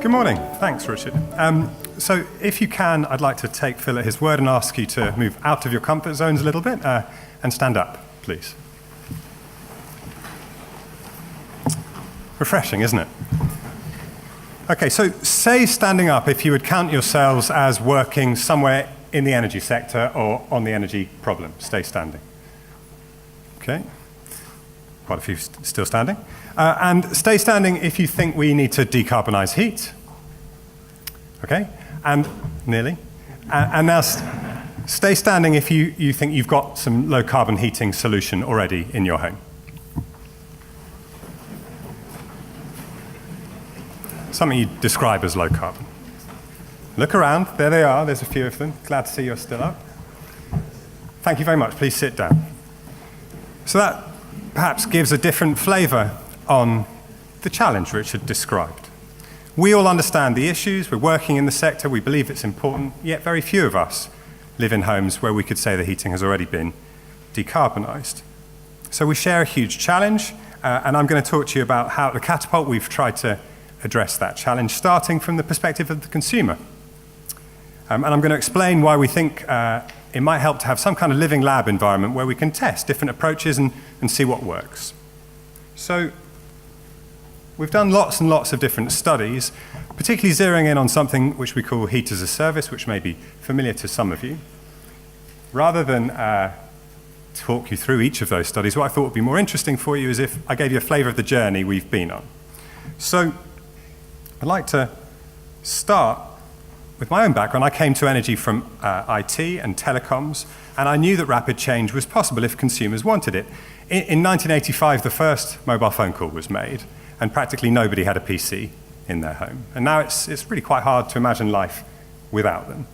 Good morning. Thanks, Richard. So if you can, I'd like to take Phil at his word and ask you to move out of your comfort zones a little bit and stand up, please. Refreshing, isn't it? Okay, so say standing up if you would count yourselves as working somewhere in the energy sector or on the energy problem. Stay standing. Okay. Quite a few still standing. And stay standing if you think we need to decarbonise heat. Okay, and nearly. And now stay standing if you think you've got some low carbon heating solution already in your home. Something you describe as low carbon. Look around, there they are, there's a few of them. Glad to see you're still up. Thank you very much, please sit down. So that perhaps gives a different flavour on the challenge Richard described. We all understand the issues, we're working in the sector, we believe it's important, yet very few of us live in homes where we could say the heating has already been decarbonised. So we share a huge challenge, and I'm going to talk to you about how at the Catapult we've tried to address that challenge, starting from the perspective of the consumer. And I'm going to explain why we think it might help to have some kind of living lab environment where we can test different approaches and see what works. So we've done lots and lots of different studies, particularly zeroing in on something which we call heat as a service, which may be familiar to some of you. Rather than talk you through each of those studies, what I thought would be more interesting for you is if I gave you a flavour of the journey we've been on. So I'd like to start with my own background. I came to energy from IT and telecoms, and I knew that rapid change was possible if consumers wanted it. In 1985, the first mobile phone call was made, and practically nobody had a PC in their home. And now it's really quite hard to imagine life without them.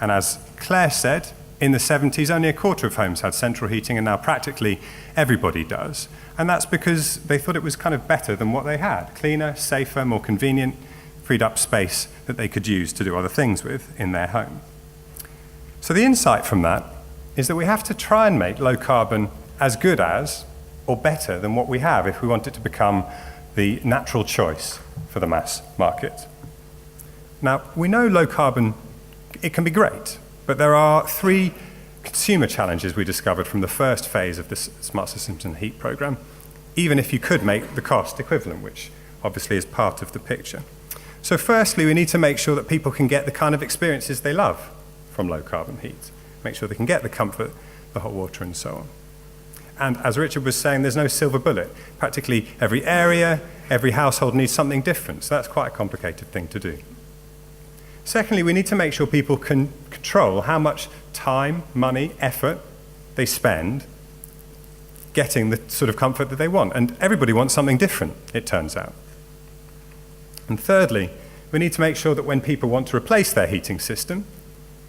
And as Claire said, in the 70s, only a quarter of homes had central heating, and now practically everybody does. And that's because they thought it was kind of better than what they had. Cleaner, safer, more convenient, freed up space that they could use to do other things with in their home. So the insight from that is that we have to try and make low carbon as good as or better than what we have if we want it to become the natural choice for the mass market. Now, we know low carbon, it can be great, but there are three consumer challenges we discovered from the first phase of this Smart Systems and Heat program, even if you could make the cost equivalent, which obviously is part of the picture. So firstly, we need to make sure that people can get the kind of experiences they love from low carbon heat. Make sure they can get the comfort, the hot water, and so on. And as Richard was saying, there's no silver bullet. Practically every area, every household needs something different, so that's quite a complicated thing to do. Secondly, we need to make sure people can control how much time, money, effort they spend getting the sort of comfort that they want. And everybody wants something different, it turns out. And thirdly, we need to make sure that when people want to replace their heating system,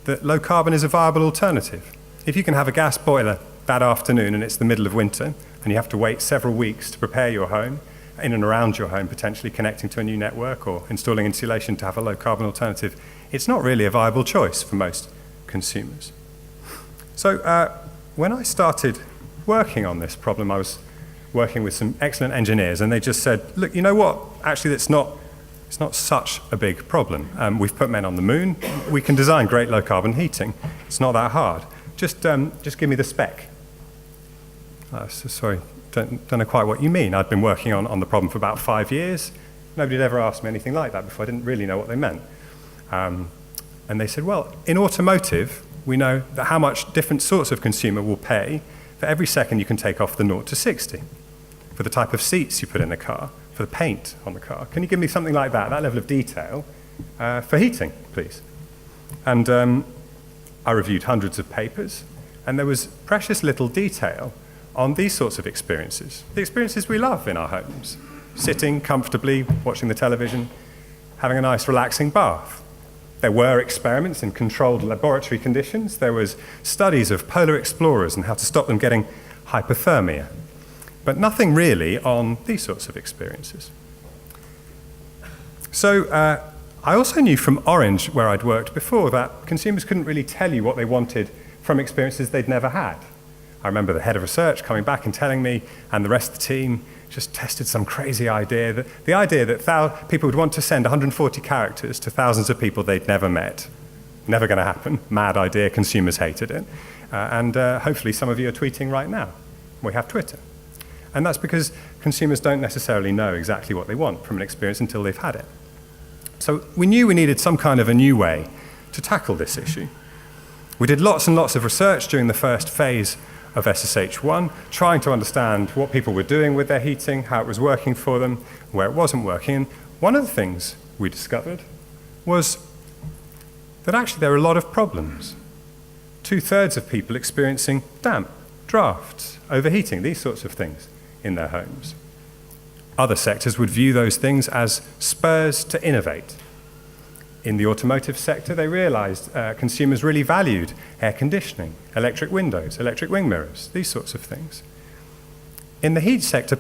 that low carbon is a viable alternative. If you can have a gas boiler that afternoon and it's the middle of winter and you have to wait several weeks to prepare your home, in and around your home, potentially connecting to a new network or installing insulation to have a low carbon alternative, it's not really a viable choice for most consumers. So when I started working on this problem, I was working with some excellent engineers, and they just said, look, you know what, actually it's not such a big problem. We've put men on the moon, we can design great low carbon heating, it's not that hard. Just give me the spec. Sorry. Don't know quite what you mean. I'd been working on the problem for about 5 years. Nobody had ever asked me anything like that before. I didn't really know what they meant. And they said, well, in automotive, we know that how much different sorts of consumer will pay for every second you can take off the 0 to 60, for the type of seats you put in the car, for the paint on the car. Can you give me something like that level of detail, for heating, please? And I reviewed hundreds of papers, and there was precious little detail on these sorts of experiences, the experiences we love in our homes, sitting comfortably, watching the television, having a nice relaxing bath. There were experiments in controlled laboratory conditions. There was studies of polar explorers and how to stop them getting hypothermia, but nothing really on these sorts of experiences. So I also knew from Orange, where I'd worked before, that consumers couldn't really tell you what they wanted from experiences they'd never had. I remember the head of research coming back and telling me, and the rest of the team just tested some crazy idea, that the idea that people would want to send 140 characters to thousands of people they'd never met. Never going to happen. Mad idea. Consumers hated it. And hopefully some of you are tweeting right now. We have Twitter. And that's because consumers don't necessarily know exactly what they want from an experience until they've had it. So we knew we needed some kind of a new way to tackle this issue. We did lots and lots of research during the first phase of SSH1, trying to understand what people were doing with their heating, how it was working for them, where it wasn't working. And one of the things we discovered was that actually there are a lot of problems. 2/3 of people experiencing damp, drafts, overheating, these sorts of things in their homes. Other sectors would view those things as spurs to innovate. In the automotive sector, they realized consumers really valued air conditioning, electric windows, electric wing mirrors, these sorts of things. In the heat sector,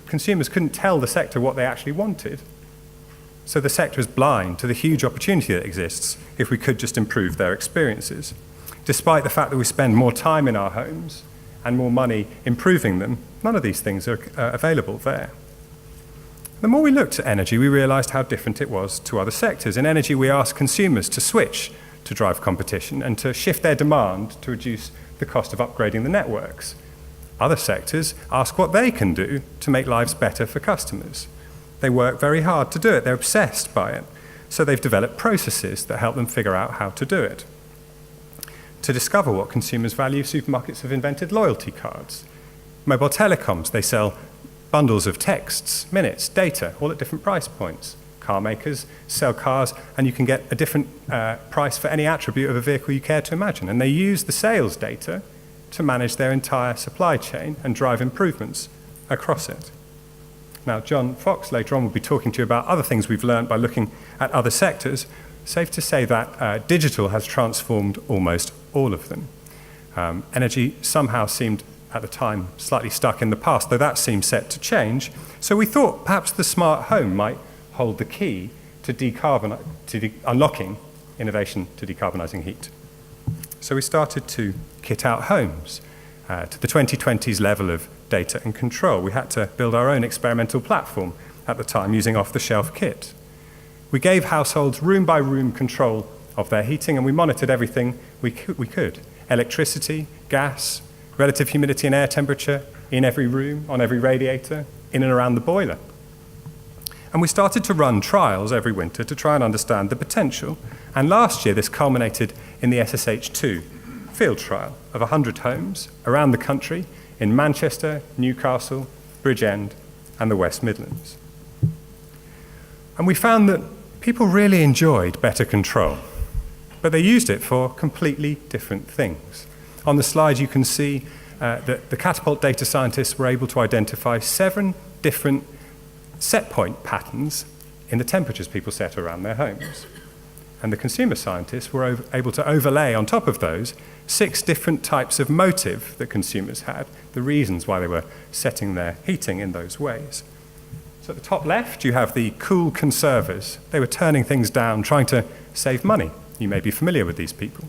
consumers couldn't tell the sector what they actually wanted. So the sector is blind to the huge opportunity that exists if we could just improve their experiences. Despite the fact that we spend more time in our homes and more money improving them, none of these things are available there. The more we looked at energy, we realized how different it was to other sectors. In energy, we asked consumers to switch to drive competition and to shift their demand to reduce the cost of upgrading the networks. Other sectors ask what they can do to make lives better for customers. They work very hard to do it. They're obsessed by it. So they've developed processes that help them figure out how to do it. To discover what consumers value, supermarkets have invented loyalty cards. Mobile telecoms, they sell bundles of texts, minutes, data, all at different price points. Car makers sell cars, and you can get a different price for any attribute of a vehicle you care to imagine. And they use the sales data to manage their entire supply chain and drive improvements across it. Now, John Fox later on will be talking to you about other things we've learned by looking at other sectors. Safe to say that digital has transformed almost all of them. Energy somehow seemed at the time slightly stuck in the past, though that seemed set to change. So we thought perhaps the smart home might hold the key to unlocking innovation to decarbonising heat. So we started to kit out homes to the 2020s level of data and control. We had to build our own experimental platform at the time using off-the-shelf kit. We gave households room-by-room control of their heating, and we monitored everything we could. Electricity, gas, relative humidity and air temperature in every room, on every radiator, in and around the boiler. And we started to run trials every winter to try and understand the potential. And last year, this culminated in the SSH2 field trial of 100 homes around the country in Manchester, Newcastle, Bridgend, and the West Midlands. And we found that people really enjoyed better control, but they used it for completely different things. On the slide, you can see that the Catapult data scientists were able to identify 7 different set point patterns in the temperatures people set around their homes. And the consumer scientists were able to overlay on top of those 6 different types of motive that consumers had, the reasons why they were setting their heating in those ways. So at the top left, you have the cool conservers. They were turning things down, trying to save money. You may be familiar with these people.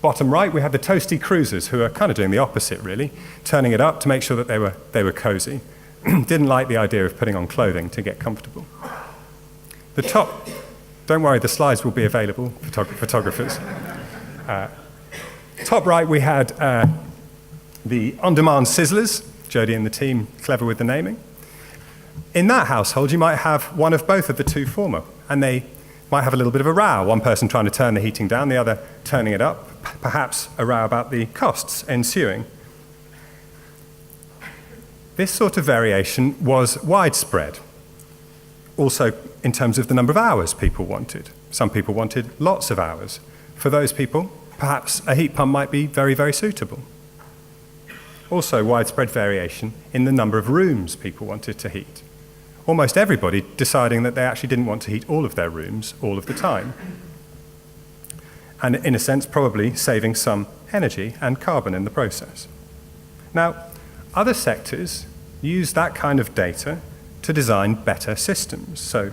Bottom right, we have the toasty cruisers, who are kind of doing the opposite, really, turning it up to make sure that they were cozy. Didn't like the idea of putting on clothing to get comfortable. The top, don't worry, the slides will be available, photographers. Top right, we had the on-demand sizzlers, Jodie and the team, clever with the naming. In that household, you might have one of both of the two former, and they might have a little bit of a row, one person trying to turn the heating down, the other turning it up, perhaps a row about the costs ensuing. This sort of variation was widespread, also in terms of the number of hours people wanted. Some people wanted lots of hours. For those people, perhaps a heat pump might be very, very suitable. Also widespread variation in the number of rooms people wanted to heat. Almost everybody deciding that they actually didn't want to heat all of their rooms all of the time. And in a sense, probably saving some energy and carbon in the process. Now, other sectors use that kind of data to design better systems. So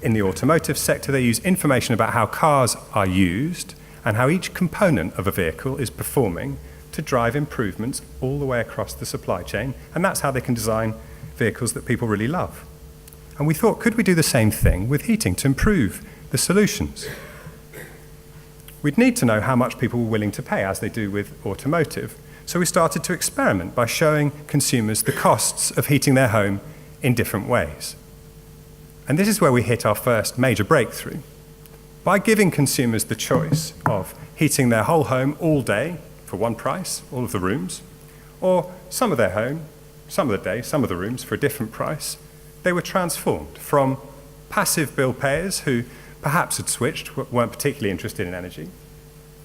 in the automotive sector, they use information about how cars are used and how each component of a vehicle is performing to drive improvements all the way across the supply chain, and that's how they can design vehicles that people really love. And we thought, could we do the same thing with heating to improve the solutions? We'd need to know how much people were willing to pay, as they do with automotive. So we started to experiment by showing consumers the costs of heating their home in different ways. And this is where we hit our first major breakthrough. By giving consumers the choice of heating their whole home all day for one price, all of the rooms, or some of their home, some of the day, some of the rooms for a different price, they were transformed from passive bill payers who perhaps had switched, weren't particularly interested in energy,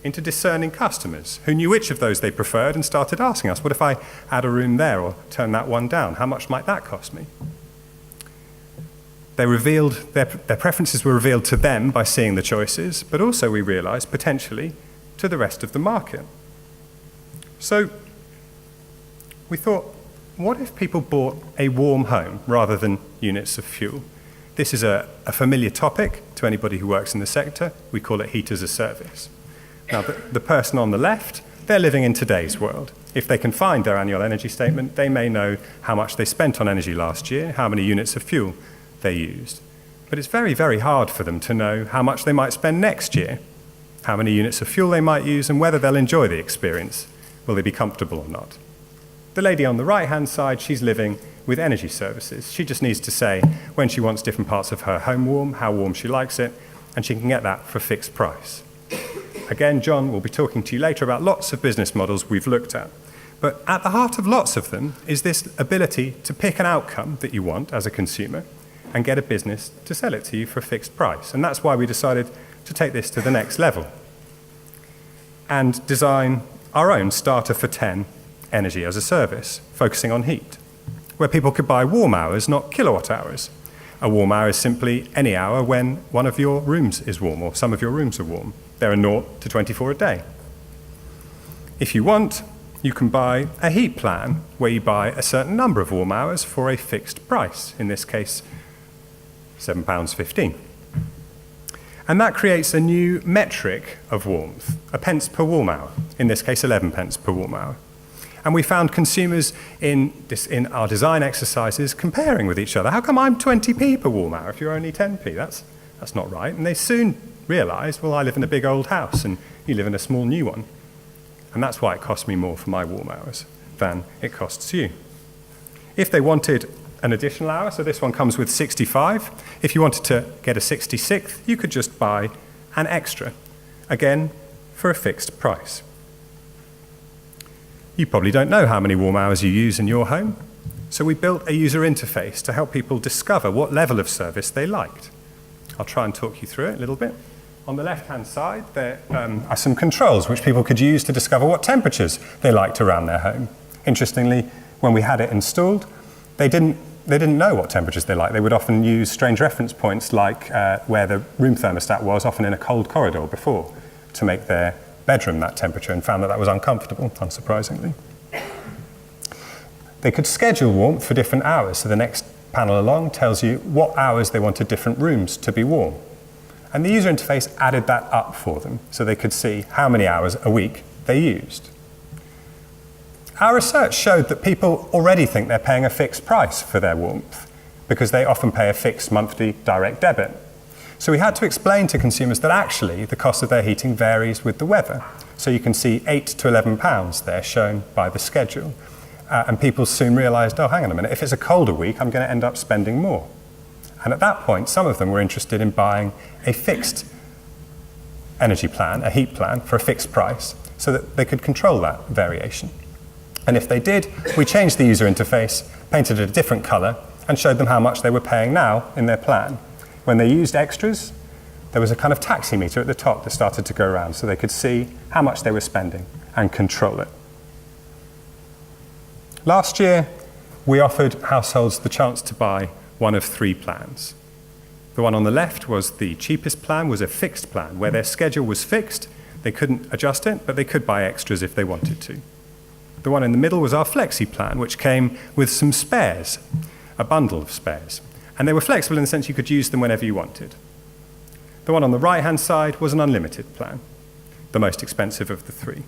into discerning customers who knew which of those they preferred and started asking us, what if I add a room there or turn that one down? How much might that cost me? They revealed, their preferences were revealed to them by seeing the choices, but also we realized potentially to the rest of the market. So we thought, what if people bought a warm home rather than units of fuel? This is a familiar topic to anybody who works in the sector. We call it heat as a service. Now, the person on the left, they're living in today's world. If they can find their annual energy statement, they may know how much they spent on energy last year, how many units of fuel they used. But it's very, very hard for them to know how much they might spend next year, how many units of fuel they might use, and whether they'll enjoy the experience. Will they be comfortable or not? The lady on the right-hand side, she's living with energy services. She just needs to say when she wants different parts of her home warm, how warm she likes it, and she can get that for a fixed price. Again, John will be talking to you later about lots of business models we've looked at. But at the heart of lots of them is this ability to pick an outcome that you want as a consumer and get a business to sell it to you for a fixed price. And that's why we decided to take this to the next level and design our own starter for 10 energy as a service, focusing on heat, where people could buy warm hours, not kilowatt hours. A warm hour is simply any hour when one of your rooms is warm or some of your rooms are warm. There are 0 to 24 a day. If you want, you can buy a heat plan where you buy a certain number of warm hours for a fixed price, in this case, £7.15. And that creates a new metric of warmth, a pence per warm hour, in this case 11 pence per warm hour. And we found consumers in our design exercises comparing with each other. How come I'm 20p per warm hour if you're only 10p? That's not right. And they soon realised, well, I live in a big old house and you live in a small new one. And that's why it costs me more for my warm hours than it costs you. If they wanted an additional hour, so this one comes with 65, if you wanted to get a 66th, you could just buy an extra, again, for a fixed price. You probably don't know how many warm hours you use in your home, so we built a user interface to help people discover what level of service they liked. I'll try and talk you through it a little bit. On the left-hand side, there are some controls which people could use to discover what temperatures they liked around their home. Interestingly, when we had it installed, they didn't know what temperatures they liked. They would often use strange reference points like where the room thermostat was, often in a cold corridor before, to make their bedroom that temperature, and found that that was uncomfortable, unsurprisingly. They could schedule warmth for different hours, so the next panel along tells you what hours they wanted different rooms to be warm. And the user interface added that up for them, so they could see how many hours a week they used. Our research showed that people already think they're paying a fixed price for their warmth, because they often pay a fixed monthly direct debit. So we had to explain to consumers that actually the cost of their heating varies with the weather. So you can see £8 to £11 there shown by the schedule. And people soon realised, oh, hang on a minute, if it's a colder week, I'm going to end up spending more. And at that point, some of them were interested in buying a fixed energy plan, a heat plan, for a fixed price, so that they could control that variation. And if they did, we changed the user interface, painted it a different colour, and showed them how much they were paying now in their plan. When they used extras, there was a kind of taximeter at the top that started to go around so they could see how much they were spending and control it. Last year, we offered households the chance to buy one of 3 plans. The one on the left was the cheapest plan, was a fixed plan, where their schedule was fixed. They couldn't adjust it, but they could buy extras if they wanted to. The one in the middle was our flexi plan, which came with some spares, a bundle of spares. And they were flexible in the sense you could use them whenever you wanted. The one on the right-hand side was an unlimited plan, the most expensive of the 3.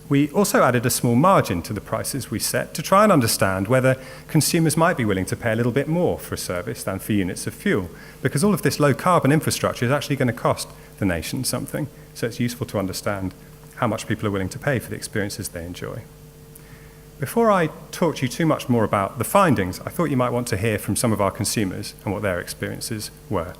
We also added a small margin to the prices we set to try and understand whether consumers might be willing to pay a little bit more for a service than for units of fuel, because all of this low carbon infrastructure is actually going to cost the nation something, so it's useful to understand how much people are willing to pay for the experiences they enjoy. Before I talk to you too much more about the findings, I thought you might want to hear from some of our consumers and what their experiences were.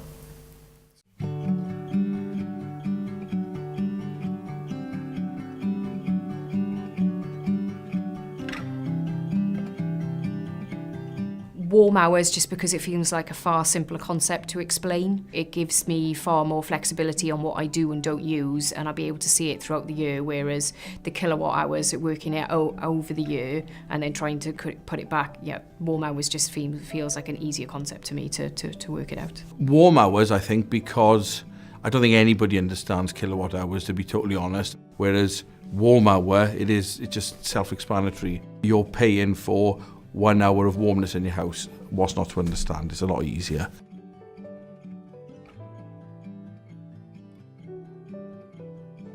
Warm hours, just because it feels like a far simpler concept to explain. It gives me far more flexibility on what I do and don't use, and I'll be able to see it throughout the year, whereas the kilowatt hours, working it over the year and then trying to put it back, warm hours just feels like an easier concept to me to work it out. Warm hours, I think, because I don't think anybody understands kilowatt hours, to be totally honest, whereas warm hour, it's just self-explanatory. You're paying for 1 hour of warmness in your house. What's not to understand? It's a lot easier.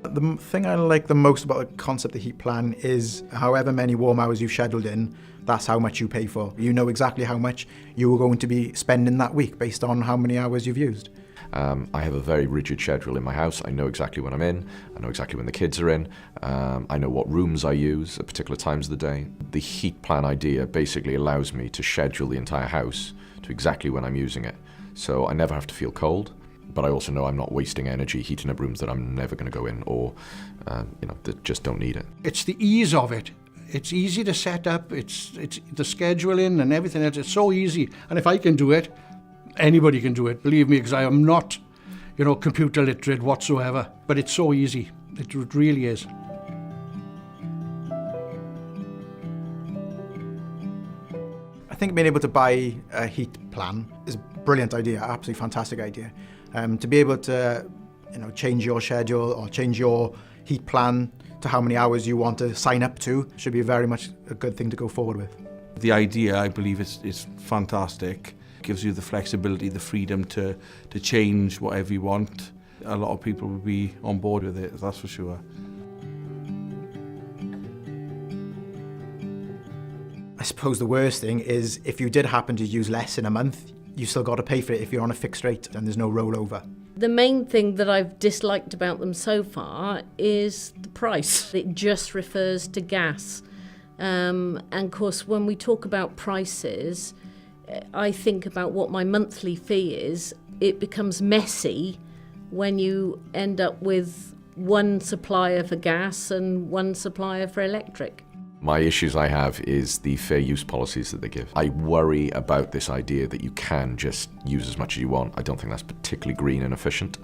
The thing I like the most about the concept of heat plan is however many warm hours you've scheduled in, that's how much you pay for. You know exactly how much you are going to be spending that week based on how many hours you've used. I have a very rigid schedule in my house. I know exactly when I'm in, I know exactly when the kids are in, I know what rooms I use at particular times of the day. The heat plan idea basically allows me to schedule the entire house to exactly when I'm using it. So I never have to feel cold, but I also know I'm not wasting energy heating up rooms that I'm never going to go in or that just don't need it. It's the ease of it. It's easy to set up, it's the scheduling and everything else. It's so easy, and if I can do it, anybody can do it, believe me, because I am not, computer literate whatsoever. But it's so easy. It really is. I think being able to buy a heat plan is a brilliant idea, absolutely fantastic idea. To be able to, change your schedule or change your heat plan to how many hours you want to sign up to should be very much a good thing to go forward with. The idea, I believe, is fantastic. Gives you the flexibility, the freedom to change whatever you want. A lot of people will be on board with it, that's for sure. I suppose the worst thing is if you did happen to use less in a month, you still got to pay for it if you're on a fixed rate and there's no rollover. The main thing that I've disliked about them so far is the price. It just refers to gas. And of course, when we talk about prices, I think about what my monthly fee is. It becomes messy when you end up with one supplier for gas and one supplier for electric. My issues I have is the fair use policies that they give. I worry about this idea that you can just use as much as you want. I don't think that's particularly green and efficient.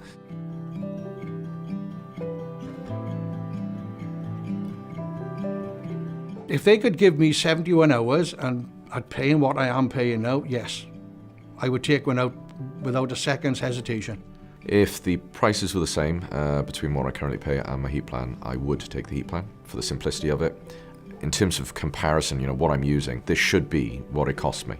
If they could give me 71 hours and I'd pay what I am paying now, yes, I would take one out without a second's hesitation. If the prices were the same between what I currently pay and my heat plan, I would take the heat plan for the simplicity of it. In terms of comparison, what I'm using, this should be what it costs me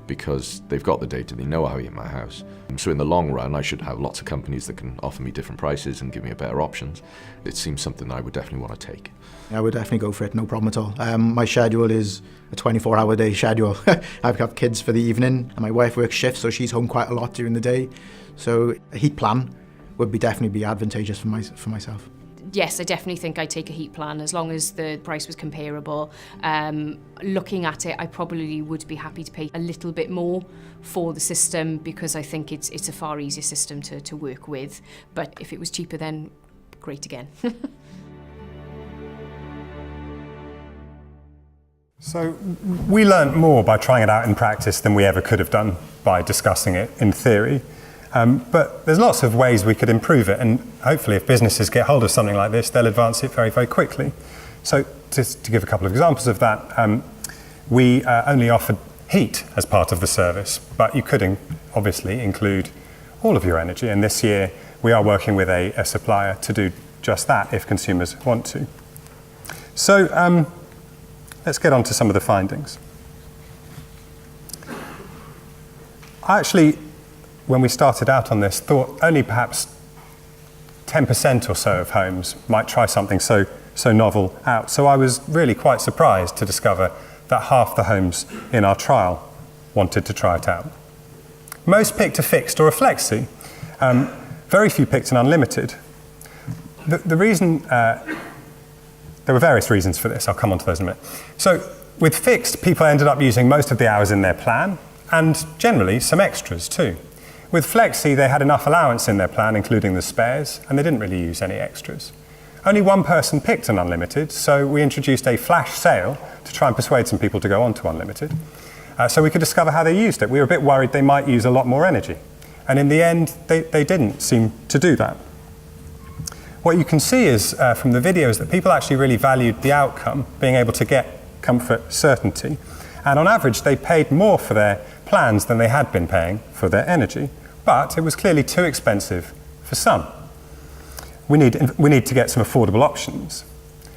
because they've got the data, they know how I heat my house. So in the long run, I should have lots of companies that can offer me different prices and give me better options. It seems something that I would definitely want to take. I would definitely go for it, no problem at all. My schedule is a 24-hour day schedule. I've got kids for the evening and my wife works shifts, so she's home quite a lot during the day. So a heat plan would definitely be advantageous for myself. Yes, I definitely think I'd take a heat plan as long as the price was comparable. Looking at it, I probably would be happy to pay a little bit more for the system because I think it's a far easier system to work with. But if it was cheaper, then great again. So we learnt more by trying it out in practice than we ever could have done by discussing it in theory. But there's lots of ways we could improve it, and hopefully if businesses get hold of something like this, they'll advance it very, very quickly. So just to give a couple of examples of that, we only offered heat as part of the service, but you could obviously include all of your energy, and this year we are working with a supplier to do just that if consumers want to. So let's get on to some of the findings. Actually, when we started out on this, thought only perhaps 10% or so of homes might try something so so novel out. So I was really quite surprised to discover that half the homes in our trial wanted to try it out. Most picked a fixed or a flexi. Very few picked an unlimited. The reason, there were various reasons for this, I'll come on to those in a minute. So with fixed, people ended up using most of the hours in their plan, and generally some extras too. With flexi, they had enough allowance in their plan, including the spares, and they didn't really use any extras. Only one person picked an unlimited, so we introduced a flash sale to try and persuade some people to go on to unlimited, so we could discover how they used it. We were a bit worried they might use a lot more energy, and in the end, they didn't seem to do that. What you can see is, from the videos, that people actually really valued the outcome, being able to get comfort certainty, and on average, they paid more for their plans than they had been paying for their energy, but it was clearly too expensive for some. We need to get some affordable options.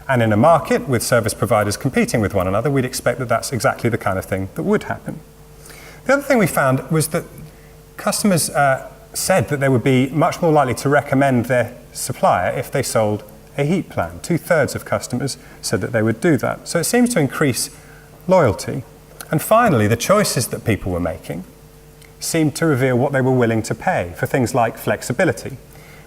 And in a market with service providers competing with one another, we'd expect that that's exactly the kind of thing that would happen. The other thing we found was that customers said that they would be much more likely to recommend their supplier if they sold a heat plan. 2/3 of customers said that they would do that. So it seems to increase loyalty. And finally, the choices that people were making seemed to reveal what they were willing to pay for things like flexibility,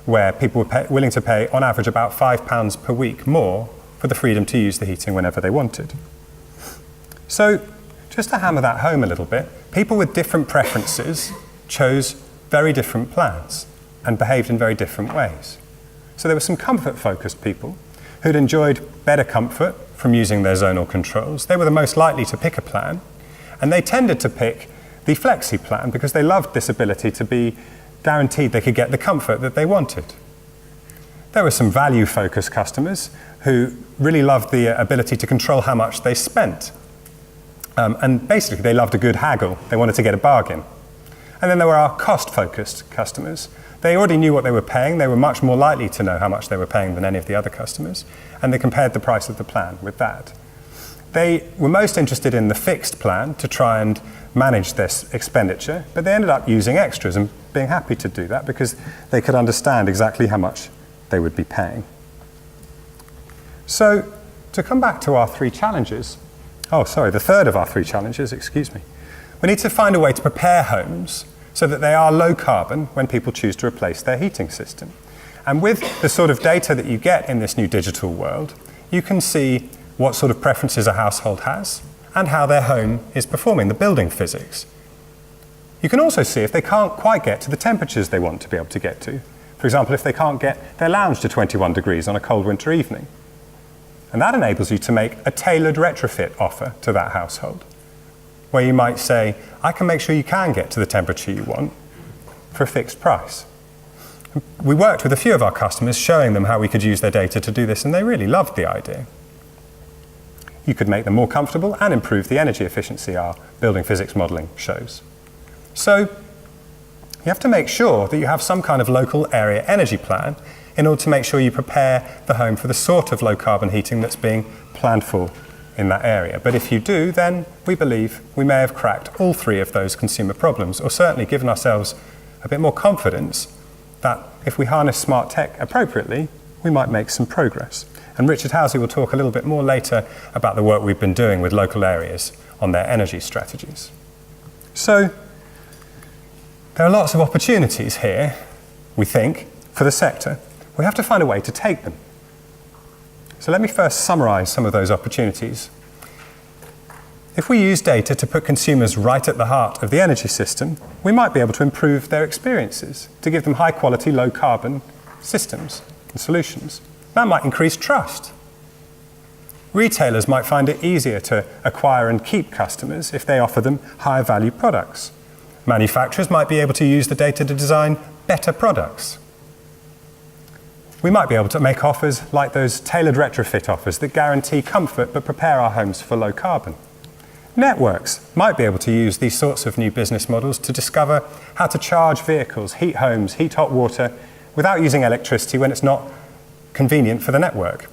where people were willing to pay on average about £5 per week more for the freedom to use the heating whenever they wanted. So just to hammer that home a little bit, people with different preferences chose very different plans and behaved in very different ways. So there were some comfort-focused people who'd enjoyed better comfort from using their zonal controls. They were the most likely to pick a plan, and they tended to pick the flexi plan because they loved this ability to be guaranteed they could get the comfort that they wanted. There were some value-focused customers who really loved the ability to control how much they spent. And basically, they loved a good haggle. They wanted to get a bargain. And then there were our cost-focused customers. They already knew what they were paying. They were much more likely to know how much they were paying than any of the other customers. And they compared the price of the plan with that. They were most interested in the fixed plan to try and manage this expenditure, but they ended up using extras and being happy to do that because they could understand exactly how much they would be paying. So to come back to our three challenges, the third of our three challenges, excuse me. We need to find a way to prepare homes so that they are low carbon when people choose to replace their heating system. And with the sort of data that you get in this new digital world, you can see what sort of preferences a household has and how their home is performing, the building physics. You can also see if they can't quite get to the temperatures they want to be able to get to. For example, if they can't get their lounge to 21 degrees on a cold winter evening. And that enables you to make a tailored retrofit offer to that household, where you might say, I can make sure you can get to the temperature you want for a fixed price. We worked with a few of our customers, showing them how we could use their data to do this, and they really loved the idea. You could make them more comfortable and improve the energy efficiency our building physics modelling shows. So you have to make sure that you have some kind of local area energy plan in order to make sure you prepare the home for the sort of low carbon heating that's being planned for in that area. But if you do, then we believe we may have cracked all three of those consumer problems, or certainly given ourselves a bit more confidence that if we harness smart tech appropriately, we might make some progress. And Richard Housley will talk a little bit more later about the work we've been doing with local areas on their energy strategies. So there are lots of opportunities here, we think, for the sector. We have to find a way to take them. So let me first summarise some of those opportunities. If we use data to put consumers right at the heart of the energy system, we might be able to improve their experiences, to give them high-quality, low-carbon systems and solutions. That might increase trust. Retailers might find it easier to acquire and keep customers if they offer them higher value products. Manufacturers might be able to use the data to design better products. We might be able to make offers like those tailored retrofit offers that guarantee comfort but prepare our homes for low carbon. Networks might be able to use these sorts of new business models to discover how to charge vehicles, heat homes, heat hot water without using electricity when it's not convenient for the network.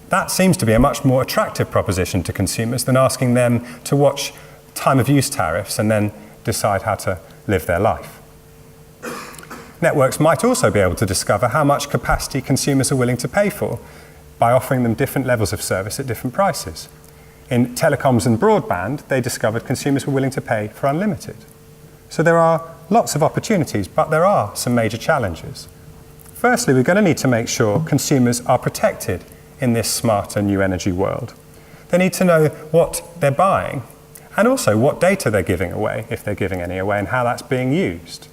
That seems to be a much more attractive proposition to consumers than asking them to watch time of use tariffs and then decide how to live their life. Networks might also be able to discover how much capacity consumers are willing to pay for by offering them different levels of service at different prices. In telecoms and broadband, they discovered consumers were willing to pay for unlimited. So there are lots of opportunities, but there are some major challenges. Firstly, we're going to need to make sure consumers are protected in this smarter new energy world. They need to know what they're buying and also what data they're giving away, if they're giving any away, and how that's being used.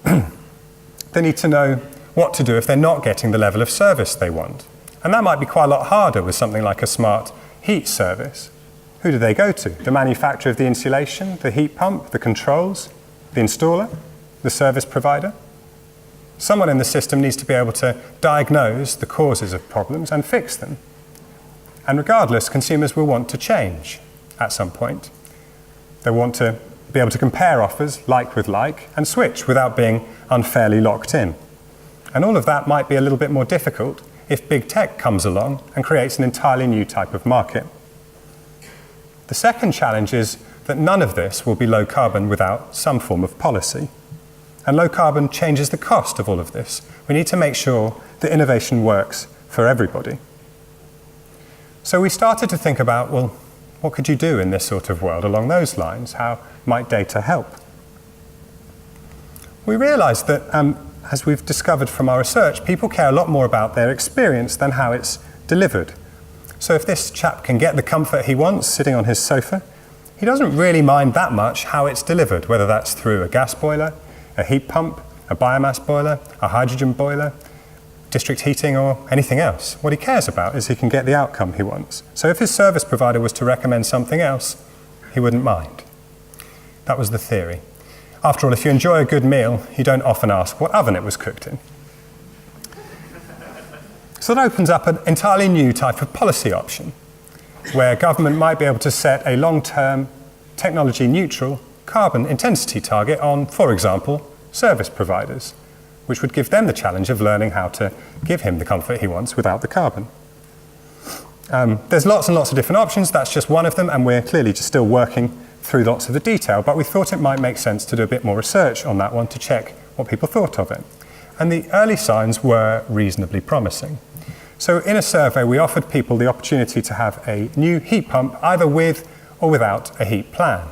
They need to know what to do if they're not getting the level of service they want. And that might be quite a lot harder with something like a smart heat service. Who do they go to? The manufacturer of the insulation, the heat pump, the controls, the installer, the service provider? Someone in the system needs to be able to diagnose the causes of problems and fix them. And regardless, consumers will want to change at some point. They want to be able to compare offers like with like and switch without being unfairly locked in. And all of that might be a little bit more difficult if big tech comes along and creates an entirely new type of market. The second challenge is that none of this will be low carbon without some form of policy. And low carbon changes the cost of all of this. We need to make sure that innovation works for everybody. So we started to think about, well, what could you do in this sort of world along those lines? How might data help? We realized that, as we've discovered from our research, people care a lot more about their experience than how it's delivered. So if this chap can get the comfort he wants sitting on his sofa, he doesn't really mind that much how it's delivered, whether that's through a gas boiler, a heat pump, a biomass boiler, a hydrogen boiler, district heating, or anything else. What he cares about is he can get the outcome he wants. So if his service provider was to recommend something else, he wouldn't mind. That was the theory. After all, if you enjoy a good meal, you don't often ask what oven it was cooked in. So that opens up an entirely new type of policy option, where government might be able to set a long-term, technology-neutral carbon intensity target on, for example, service providers, which would give them the challenge of learning how to give him the comfort he wants without the carbon. There's lots and lots of different options. That's just one of them, and we're clearly just still working through lots of the detail, but we thought it might make sense to do a bit more research on that one to check what people thought of it. And the early signs were reasonably promising. So in a survey, we offered people the opportunity to have a new heat pump, either with or without a heat plan.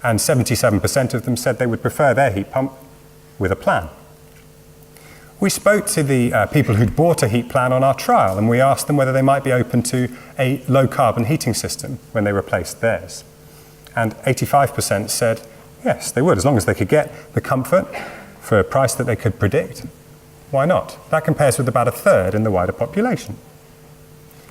And 77% of them said they would prefer their heat pump with a plan. We spoke to the people who'd bought a heat plan on our trial, and we asked them whether they might be open to a low-carbon heating system when they replaced theirs. And 85% said yes, they would, as long as they could get the comfort for a price that they could predict. Why not? That compares with about a third in the wider population.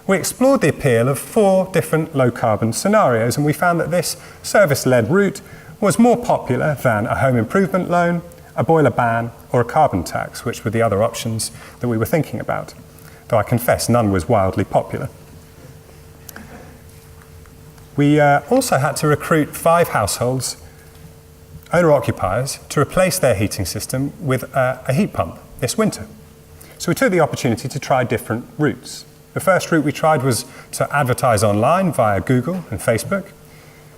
We explored the appeal of 4 different low-carbon scenarios, and we found that this service-led route was more popular than a home improvement loan, a boiler ban, or a carbon tax, which were the other options that we were thinking about, though I confess none was wildly popular. We also had to recruit 5 households, owner-occupiers, to replace their heating system with a heat pump this winter. So we took the opportunity to try different routes. The first route we tried was to advertise online via Google and Facebook,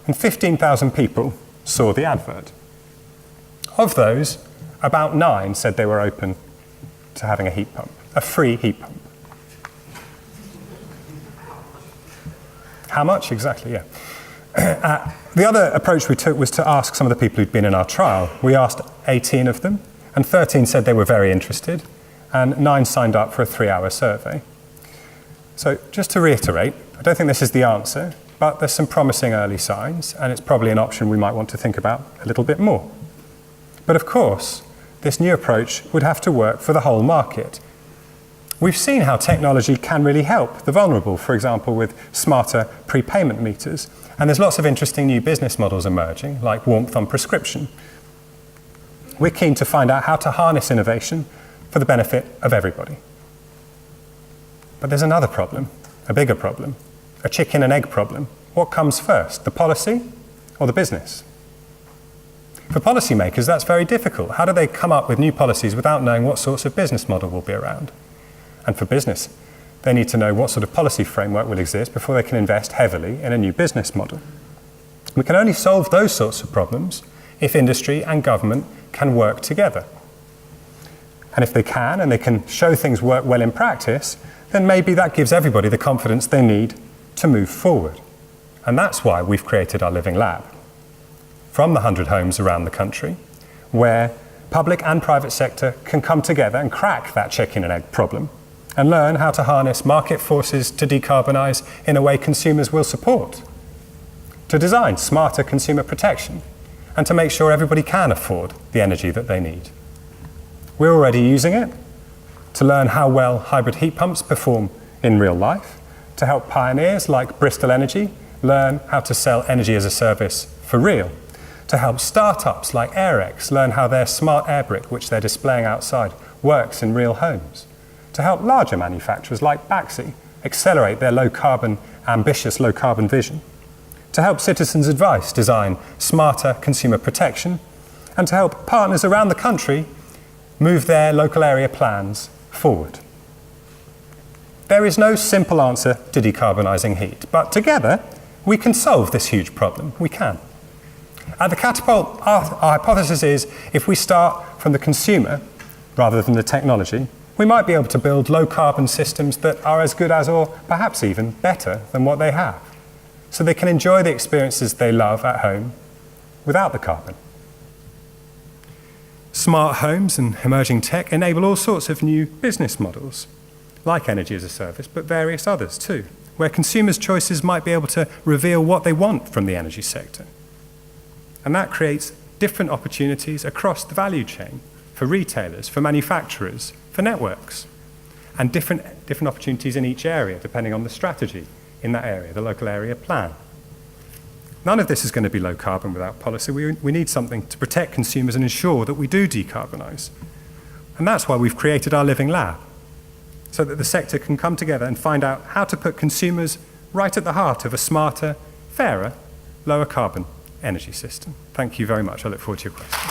and 15,000 people saw the advert. Of those, about 9 said they were open to having a heat pump, a free heat pump. How much exactly? Yeah. The other approach we took was to ask some of the people who'd been in our trial. We asked 18 of them, and 13 said they were very interested, and 9 signed up for a 3-hour survey. So just to reiterate, I don't think this is the answer, but there's some promising early signs, and it's probably an option we might want to think about a little bit more. But of course, this new approach would have to work for the whole market. We've seen how technology can really help the vulnerable, for example, with smarter prepayment meters. And there's lots of interesting new business models emerging, like warmth on prescription. We're keen to find out how to harness innovation for the benefit of everybody. But there's another problem, a bigger problem, a chicken and egg problem. What comes first, the policy or the business? For policymakers, that's very difficult. How do they come up with new policies without knowing what sorts of business model will be around? And for business, they need to know what sort of policy framework will exist before they can invest heavily in a new business model. We can only solve those sorts of problems if industry and government can work together. And if they can, and they can show things work well in practice, then maybe that gives everybody the confidence they need to move forward. And that's why we've created our Living Lab. From the 100 homes around the country, where public and private sector can come together and crack that chicken and egg problem and learn how to harness market forces to decarbonise in a way consumers will support, to design smarter consumer protection, and to make sure everybody can afford the energy that they need. We're already using it to learn how well hybrid heat pumps perform in real life, to help pioneers like Bristol Energy learn how to sell energy as a service for real, to help startups like AirX learn how their smart air brick, which they're displaying outside, works in real homes, to help larger manufacturers like Baxi accelerate their ambitious low-carbon vision, to help Citizens Advice design smarter consumer protection, and to help partners around the country move their local area plans forward. There is no simple answer to decarbonising heat, but together we can solve this huge problem. We can. At the Catapult, our hypothesis is if we start from the consumer rather than the technology, we might be able to build low-carbon systems that are as good as, or perhaps even better than what they have, so they can enjoy the experiences they love at home without the carbon. Smart homes and emerging tech enable all sorts of new business models, like energy as a service, but various others too, where consumers' choices might be able to reveal what they want from the energy sector. And that creates different opportunities across the value chain for retailers, for manufacturers, for networks, and different opportunities in each area, depending on the strategy in that area, the local area plan. None of this is going to be low carbon without policy. We need something to protect consumers and ensure that we do decarbonise. And that's why we've created our Living Lab, so that the sector can come together and find out how to put consumers right at the heart of a smarter, fairer, lower carbon energy system. Thank you very much. I look forward to your questions.